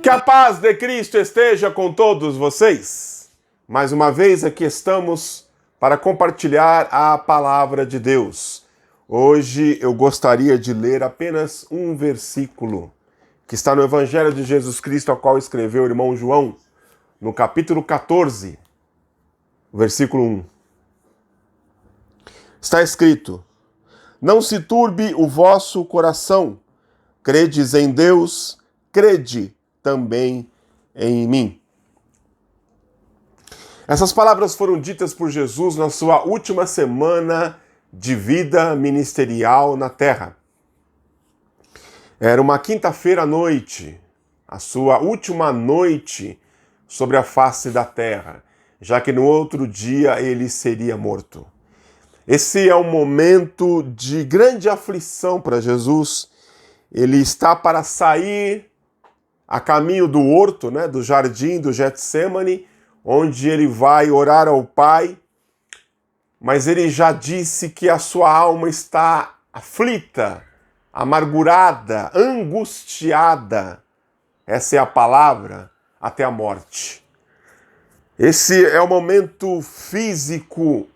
Que a paz de Cristo esteja com todos vocês. Mais uma vez aqui estamos para compartilhar a palavra de Deus. Hoje eu gostaria de ler apenas um versículo que está no Evangelho de Jesus Cristo, ao qual escreveu o irmão João, no capítulo 14, versículo 1. Está escrito: Não se turbe o vosso coração, credes em Deus, crede também em mim. Essas palavras foram ditas por Jesus na sua última semana de vida ministerial na terra. Era uma quinta-feira à noite, a sua última noite sobre a face da terra, já que no outro dia ele seria morto. Esse é um momento de grande aflição para Jesus. Ele está para sair a caminho do horto, do jardim do Getsêmani, onde ele vai orar ao Pai, mas ele já disse que a sua alma está aflita, amargurada, angustiada, essa é a palavra, até a morte. Esse é o momento físico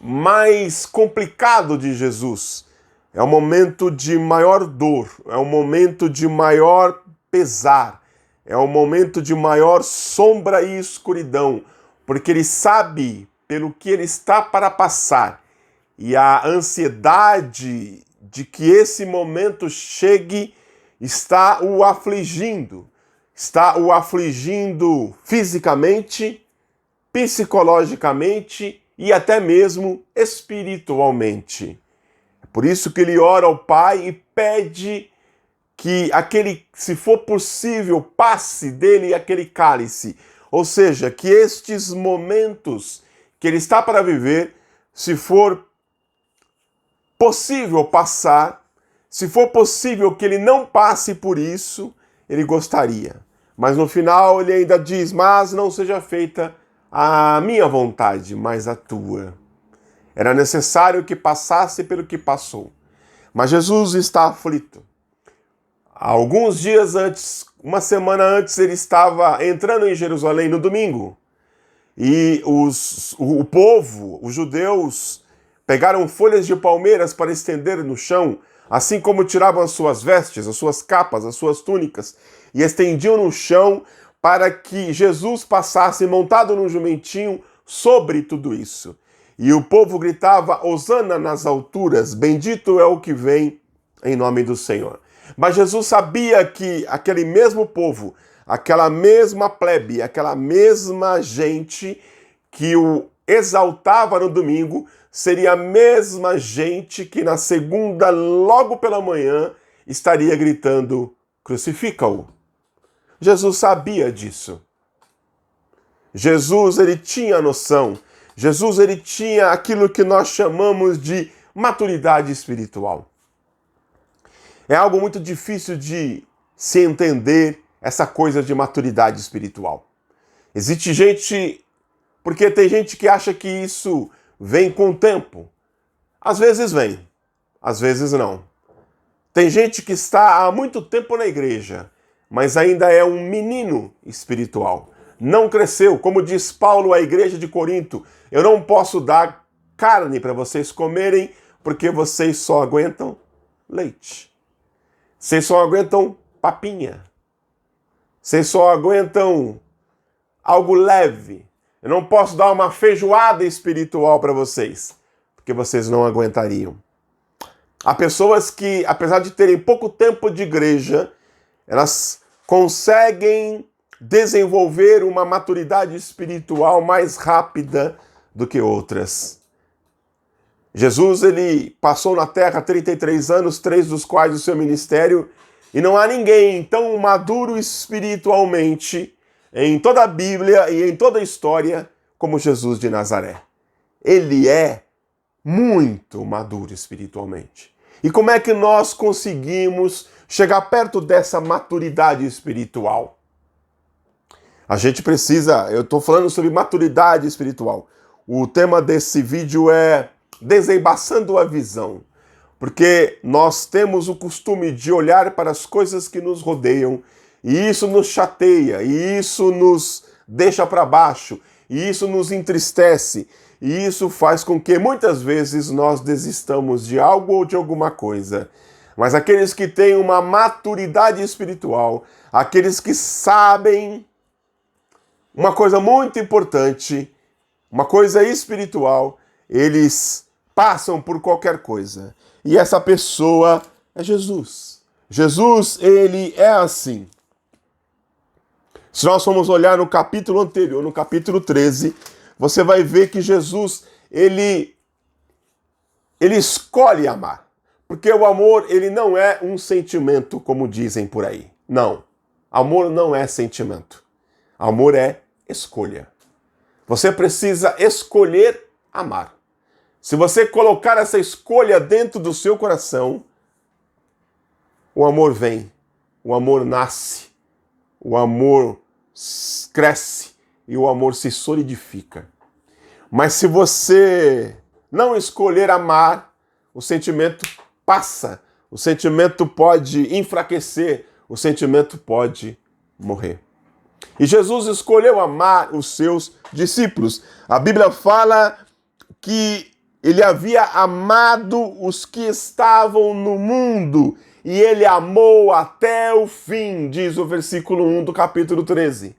mais complicado de Jesus. É o momento de maior dor, é o momento de maior pesar, é o momento de maior sombra e escuridão, porque ele sabe pelo que ele está para passar, e a ansiedade de que esse momento chegue está o afligindo fisicamente, psicologicamente e até mesmo espiritualmente. É por isso que ele ora ao Pai e pede que se for possível, passe dele aquele cálice. Ou seja, que estes momentos que ele está para viver, se for possível passar, se for possível que ele não passe por isso, ele gostaria. Mas no final ele ainda diz: mas não seja feita a minha vontade, mas a tua. Era necessário que passasse pelo que passou. Mas Jesus está aflito. Alguns dias antes, uma semana antes, ele estava entrando em Jerusalém no domingo. E o povo, os judeus, pegaram folhas de palmeiras para estender no chão, assim como tiravam as suas vestes, as suas capas, as suas túnicas, e estendiam no chão para que Jesus passasse montado num jumentinho sobre tudo isso. E o povo gritava: Hosana nas alturas, bendito é o que vem em nome do Senhor. Mas Jesus sabia que aquele mesmo povo, aquela mesma plebe, aquela mesma gente que o exaltava no domingo, seria a mesma gente que na segunda, logo pela manhã, estaria gritando: crucifica-o. Jesus sabia disso. Jesus, ele tinha noção. Jesus, ele tinha aquilo que nós chamamos de maturidade espiritual. É algo muito difícil de se entender, essa coisa de maturidade espiritual. Existe gente, porque tem gente que acha que isso vem com o tempo. Às vezes vem, às vezes não. Tem gente que está há muito tempo na igreja, mas ainda é um menino espiritual. Não cresceu, como diz Paulo à igreja de Corinto: eu não posso dar carne para vocês comerem, porque vocês só aguentam leite. Vocês só aguentam papinha. Vocês só aguentam algo leve. Eu não posso dar uma feijoada espiritual para vocês, porque vocês não aguentariam. Há pessoas que, apesar de terem pouco tempo de igreja, elas conseguem desenvolver uma maturidade espiritual mais rápida do que outras. Jesus, ele passou na terra 33 anos, 3 dos quais do seu ministério, e não há ninguém tão maduro espiritualmente em toda a Bíblia e em toda a história como Jesus de Nazaré. Ele é muito maduro espiritualmente. E como é que nós conseguimos chegar perto dessa maturidade espiritual? A gente precisa, eu estou falando sobre maturidade espiritual. O tema desse vídeo é desembaçando a visão, porque nós temos o costume de olhar para as coisas que nos rodeiam E isso nos chateia, e isso nos deixa para baixo, e isso nos entristece, e isso faz com que muitas vezes nós desistamos de algo ou de alguma coisa. Mas aqueles que têm uma maturidade espiritual, aqueles que sabem uma coisa muito importante, uma coisa espiritual, eles passam por qualquer coisa. E essa pessoa é Jesus. Jesus, ele é assim. Se nós formos olhar no capítulo anterior, no capítulo 13, você vai ver que Jesus, ele escolhe amar. Porque o amor, ele não é um sentimento, como dizem por aí. Não. Amor não é sentimento. Amor é escolha. Você precisa escolher amar. Se você colocar essa escolha dentro do seu coração, o amor vem, o amor nasce, o amor cresce e o amor se solidifica. Mas se você não escolher amar, o sentimento passa, o sentimento pode enfraquecer, o sentimento pode morrer. E Jesus escolheu amar os seus discípulos. A Bíblia fala que ele havia amado os que estavam no mundo e ele amou até o fim, diz o versículo 1 do capítulo 13.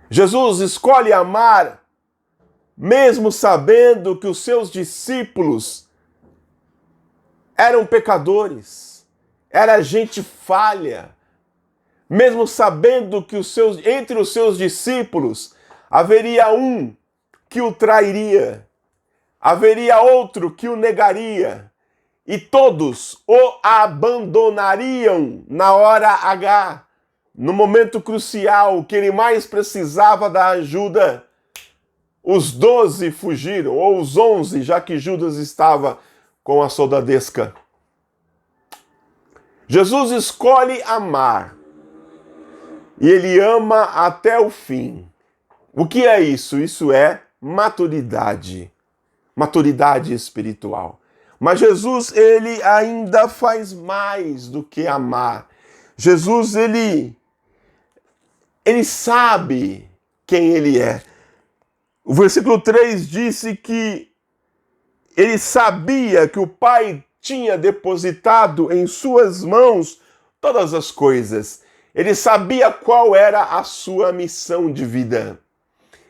Jesus escolhe amar mesmo sabendo que os seus discípulos eram pecadores, era gente falha, mesmo sabendo que entre os seus discípulos haveria um que o trairia, haveria outro que o negaria, e todos o abandonariam na hora H, no momento crucial que ele mais precisava da ajuda. Os 12 fugiram, ou os 11, já que Judas estava com a soldadesca. Jesus escolhe amar. E ele ama até o fim. O que é isso? Isso é maturidade. Maturidade espiritual. Mas Jesus, ele ainda faz mais do que amar. Jesus, ele sabe quem ele é. O versículo 3 disse que ele sabia que o Pai tinha depositado em suas mãos todas as coisas. Ele sabia qual era a sua missão de vida.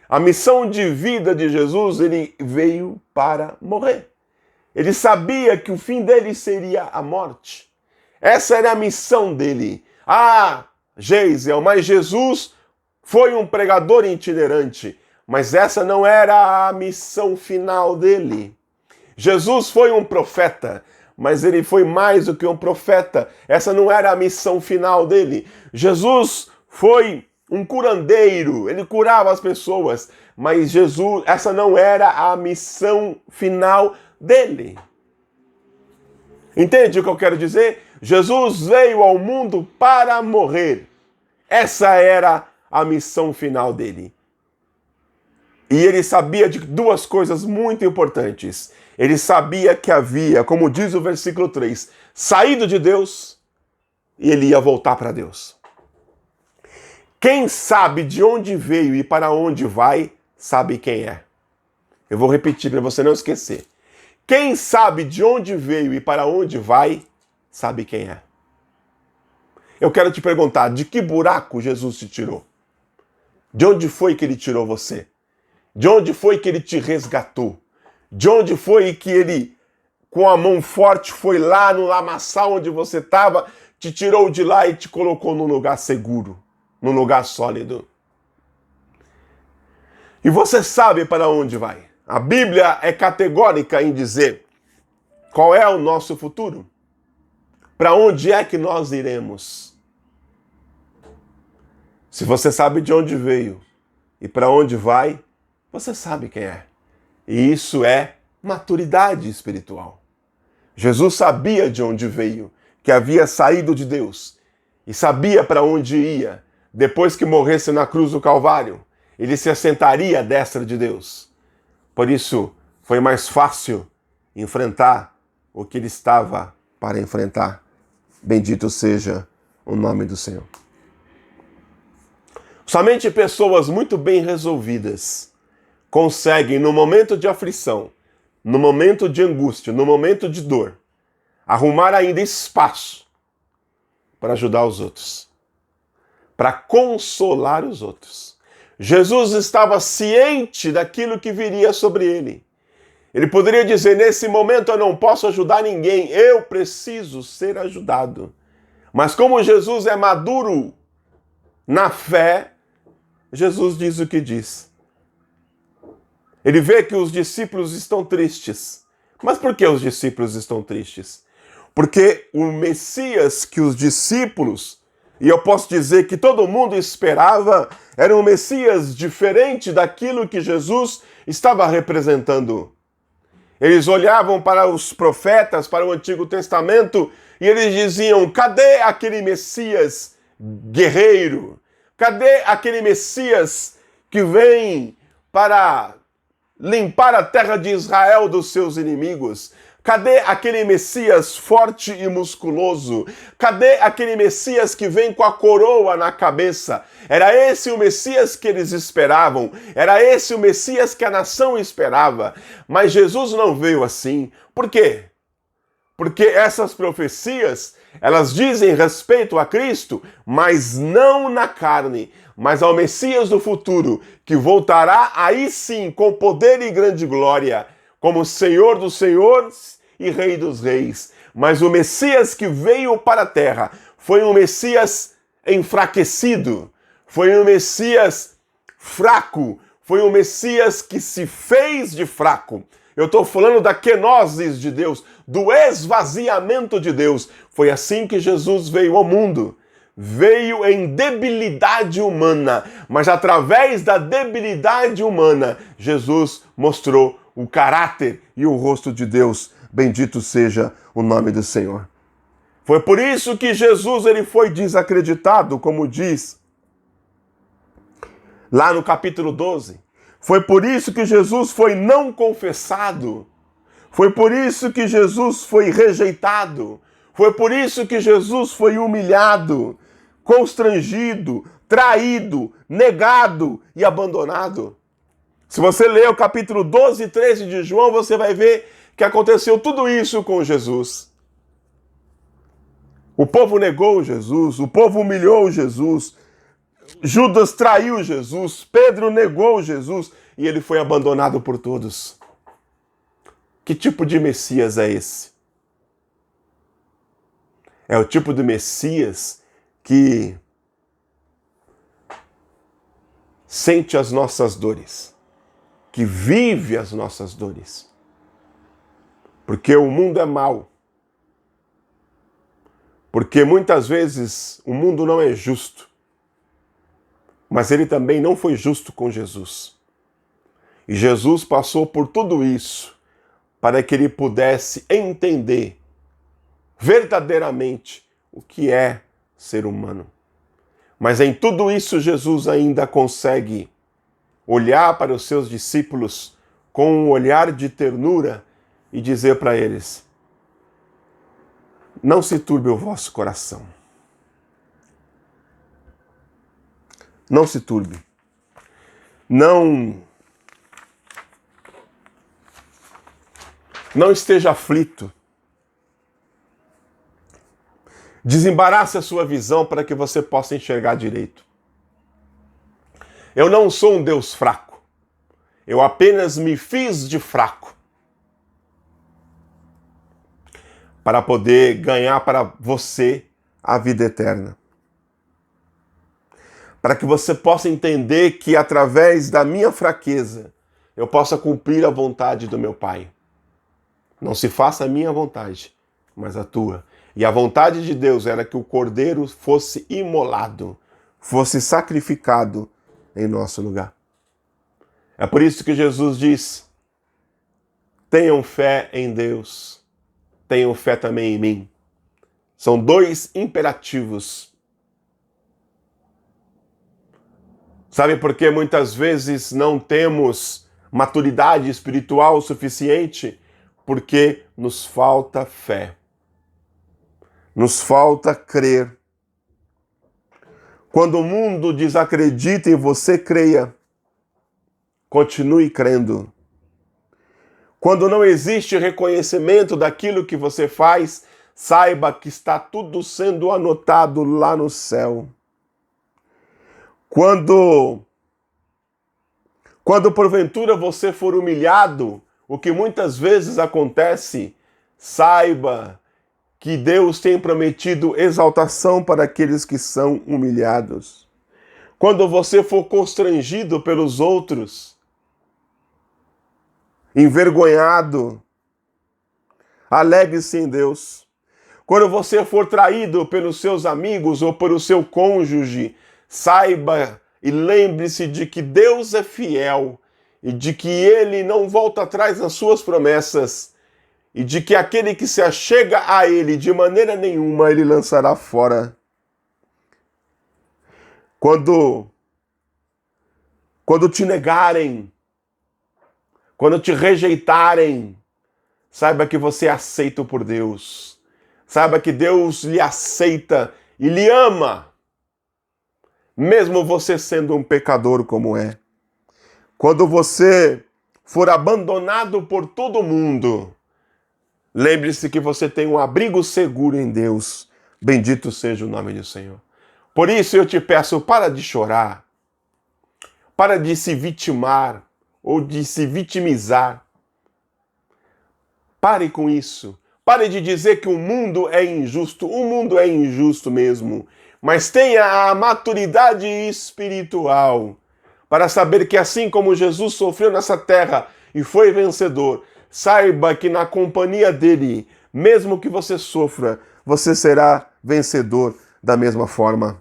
A missão de vida de Jesus, ele veio para morrer. Ele sabia que o fim dele seria a morte. Essa era a missão dele. Geisel, mas Jesus foi um pregador itinerante. Mas essa não era a missão final dele. Jesus foi um profeta, mas ele foi mais do que um profeta. Essa não era a missão final dele. Jesus foi um curandeiro, ele curava as pessoas, mas essa não era a missão final dele. Entende o que eu quero dizer? Jesus veio ao mundo para morrer. Essa era a missão final dele. E ele sabia de duas coisas muito importantes. Ele sabia que havia, como diz o versículo 3, saído de Deus e ele ia voltar para Deus. Quem sabe de onde veio e para onde vai, sabe quem é. Eu vou repetir para você não esquecer. Quem sabe de onde veio e para onde vai, sabe quem é. Eu quero te perguntar, de que buraco Jesus te tirou? De onde foi que ele tirou você? De onde foi que ele te resgatou? De onde foi que ele, com a mão forte, foi lá no lamaçal onde você estava, te tirou de lá e te colocou num lugar seguro, num lugar sólido? E você sabe para onde vai. A Bíblia é categórica em dizer qual é o nosso futuro. Para onde é que nós iremos? Se você sabe de onde veio e para onde vai, você sabe quem é. E isso é maturidade espiritual. Jesus sabia de onde veio, que havia saído de Deus e sabia para onde ia. Depois que morresse na cruz do Calvário, ele se assentaria à destra de Deus. Por isso, foi mais fácil enfrentar o que ele estava para enfrentar. Bendito seja o nome do Senhor. Somente pessoas muito bem resolvidas conseguem, no momento de aflição, no momento de angústia, no momento de dor, arrumar ainda espaço para ajudar os outros, para consolar os outros. Jesus estava ciente daquilo que viria sobre ele. Ele poderia dizer, nesse momento eu não posso ajudar ninguém, eu preciso ser ajudado. Mas como Jesus é maduro na fé, Jesus diz o que diz. Ele vê que os discípulos estão tristes. Mas por que os discípulos estão tristes? Porque o Messias que os discípulos, e eu posso dizer que todo mundo esperava, era um Messias diferente daquilo que Jesus estava representando. Eles olhavam para os profetas, para o Antigo Testamento, e eles diziam, cadê aquele Messias guerreiro? Cadê aquele Messias que vem para limpar a terra de Israel dos seus inimigos? Cadê aquele Messias forte e musculoso? Cadê aquele Messias que vem com a coroa na cabeça? Era esse o Messias que eles esperavam. Era esse o Messias que a nação esperava. Mas Jesus não veio assim. Por quê? Porque essas profecias, elas dizem respeito a Cristo, mas não na carne, mas ao Messias do futuro, que voltará aí sim com poder e grande glória, como Senhor dos senhores e Rei dos reis. Mas o Messias que veio para a terra foi um Messias enfraquecido, foi um Messias fraco, foi um Messias que se fez de fraco. Eu estou falando da kenosis de Deus, do esvaziamento de Deus. Foi assim que Jesus veio ao mundo. Veio em debilidade humana, mas através da debilidade humana, Jesus mostrou o caráter e o rosto de Deus. Bendito seja o nome do Senhor. Foi por isso que Jesus ele foi desacreditado, como diz lá no capítulo 12. Foi por isso que Jesus foi não confessado. Foi por isso que Jesus foi rejeitado. Foi por isso que Jesus foi humilhado, constrangido, traído, negado e abandonado. Se você ler o capítulo 12 e 13 de João, você vai ver que aconteceu tudo isso com Jesus. O povo negou Jesus, o povo humilhou Jesus, Judas traiu Jesus, Pedro negou Jesus e ele foi abandonado por todos. Que tipo de Messias é esse? É o tipo de Messias que sente as nossas dores, que vive as nossas dores. Porque o mundo é mau. Porque muitas vezes o mundo não é justo. Mas ele também não foi justo com Jesus. E Jesus passou por tudo isso para que ele pudesse entender verdadeiramente o que é ser humano. Mas em tudo isso Jesus ainda consegue olhar para os seus discípulos com um olhar de ternura e dizer para eles: não se turbe o vosso coração. Não se turbe. Não esteja aflito. Desembarace a sua visão para que você possa enxergar direito. Eu não sou um Deus fraco. Eu apenas me fiz de fraco para poder ganhar para você a vida eterna. Para que você possa entender que através da minha fraqueza eu possa cumprir a vontade do meu Pai. Não se faça a minha vontade, mas a tua. E a vontade de Deus era que o cordeiro fosse imolado, fosse sacrificado em nosso lugar. É por isso que Jesus diz: tenham fé em Deus, tenham fé também em mim. São dois imperativos. Sabe por que muitas vezes não temos maturidade espiritual suficiente? Porque nos falta fé. Nos falta crer. Quando o mundo desacredita em você, creia. Continue crendo. Quando não existe reconhecimento daquilo que você faz, saiba que está tudo sendo anotado lá no céu. Quando porventura você for humilhado, o que muitas vezes acontece, saiba que Deus tem prometido exaltação para aqueles que são humilhados. Quando você for constrangido pelos outros, envergonhado, alegre-se em Deus. Quando você for traído pelos seus amigos ou pelo seu cônjuge, saiba e lembre-se de que Deus é fiel e de que Ele não volta atrás nas suas promessas e de que aquele que se achega a Ele de maneira nenhuma Ele lançará fora. Quando te negarem, quando te rejeitarem, saiba que você é aceito por Deus. Saiba que Deus lhe aceita e lhe ama, mesmo você sendo um pecador como é. Quando você for abandonado por todo mundo, lembre-se que você tem um abrigo seguro em Deus. Bendito seja o nome do Senhor. Por isso eu te peço, para de chorar, para de se vitimar ou de se vitimizar. Pare com isso. Pare de dizer que o mundo é injusto. O mundo é injusto mesmo. Mas tenha a maturidade espiritual para saber que assim como Jesus sofreu nessa terra e foi vencedor, saiba que na companhia dele, mesmo que você sofra, você será vencedor da mesma forma.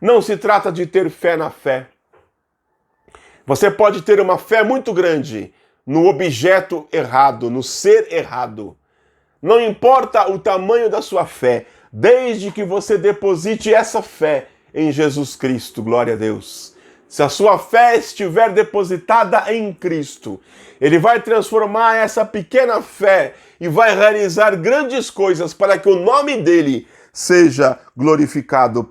Não se trata de ter fé na fé. Você pode ter uma fé muito grande no objeto errado, no ser errado. Não importa o tamanho da sua fé, desde que você deposite essa fé em Jesus Cristo, glória a Deus. Se a sua fé estiver depositada em Cristo, Ele vai transformar essa pequena fé e vai realizar grandes coisas para que o nome dEle seja glorificado.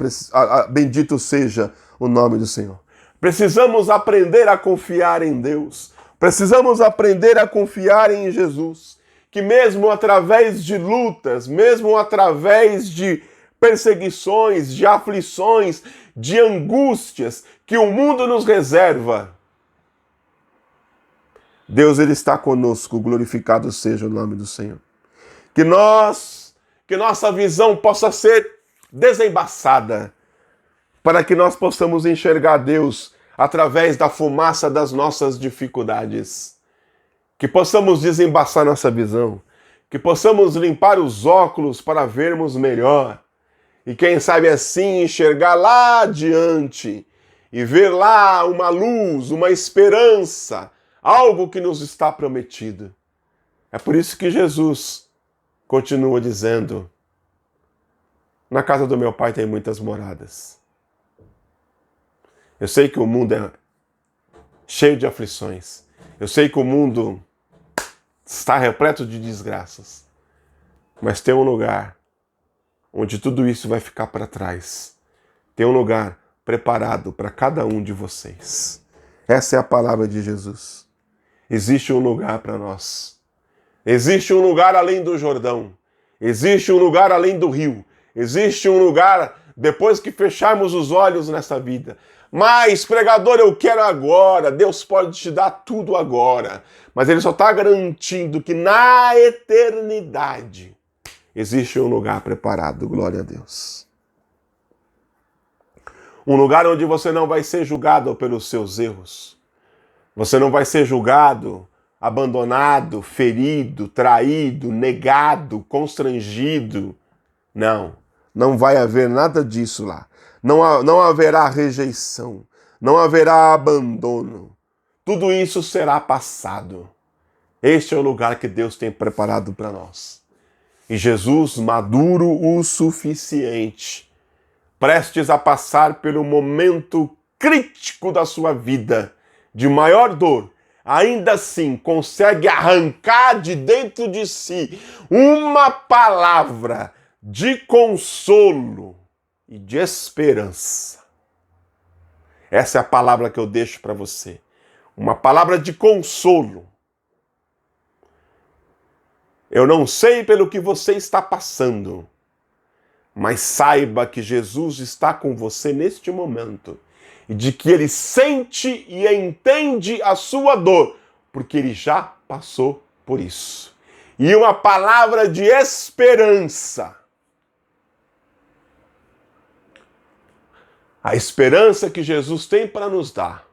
Bendito seja o nome do Senhor. Precisamos aprender a confiar em Deus. Precisamos aprender a confiar em Jesus. Que mesmo através de lutas, mesmo através de perseguições, de aflições, de angústias que o mundo nos reserva, Deus, Ele está conosco, glorificado seja o nome do Senhor. Que nossa visão possa ser desembaçada, para que nós possamos enxergar Deus através da fumaça das nossas dificuldades. Que possamos desembaçar nossa visão, que possamos limpar os óculos para vermos melhor. E quem sabe assim enxergar lá adiante e ver lá uma luz, uma esperança, algo que nos está prometido. É por isso que Jesus continua dizendo: na casa do meu Pai tem muitas moradas. Eu sei que o mundo é cheio de aflições. Eu sei que o mundo está repleto de desgraças. Mas tem um lugar onde tudo isso vai ficar para trás. Tem um lugar preparado para cada um de vocês. Essa é a palavra de Jesus. Existe um lugar para nós. Existe um lugar além do Jordão. Existe um lugar além do rio. Existe um lugar depois que fecharmos os olhos nessa vida. Mas, pregador, eu quero agora. Deus pode te dar tudo agora. Mas Ele só está garantindo que na eternidade existe um lugar preparado. Glória a Deus. Um lugar onde você não vai ser julgado pelos seus erros. Você não vai ser julgado, abandonado, ferido, traído, negado, constrangido. Não vai haver nada disso lá. Não haverá rejeição, não haverá abandono. Tudo isso será passado. Este é o lugar que Deus tem preparado para nós. E Jesus, maduro o suficiente, prestes a passar pelo momento crítico da sua vida, de maior dor, ainda assim consegue arrancar de dentro de si uma palavra de consolo e de esperança. Essa é a palavra que eu deixo para você. Uma palavra de consolo. Eu não sei pelo que você está passando, mas saiba que Jesus está com você neste momento e de que Ele sente e entende a sua dor, porque Ele já passou por isso. E uma palavra de esperança. A esperança que Jesus tem para nos dar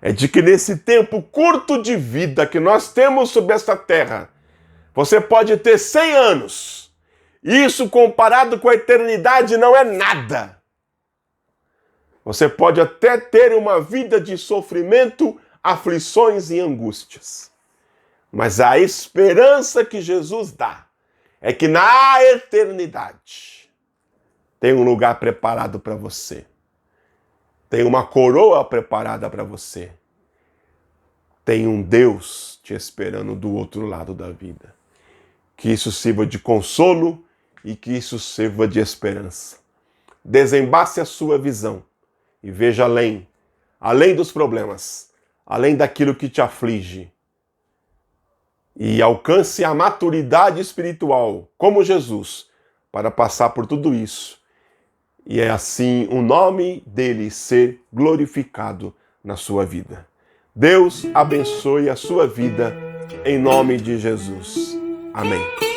é de que nesse tempo curto de vida que nós temos sobre esta terra, você pode ter 100 anos. Isso comparado com a eternidade não é nada. Você pode até ter uma vida de sofrimento, aflições e angústias. Mas a esperança que Jesus dá é que na eternidade tem um lugar preparado para você. Tem uma coroa preparada para você. Tem um Deus te esperando do outro lado da vida. Que isso sirva de consolo e que isso sirva de esperança. Desembace a sua visão e veja além dos problemas, além daquilo que te aflige. E alcance a maturidade espiritual, como Jesus, para passar por tudo isso. E é assim o nome dele ser glorificado na sua vida. Deus abençoe a sua vida em nome de Jesus. Amém.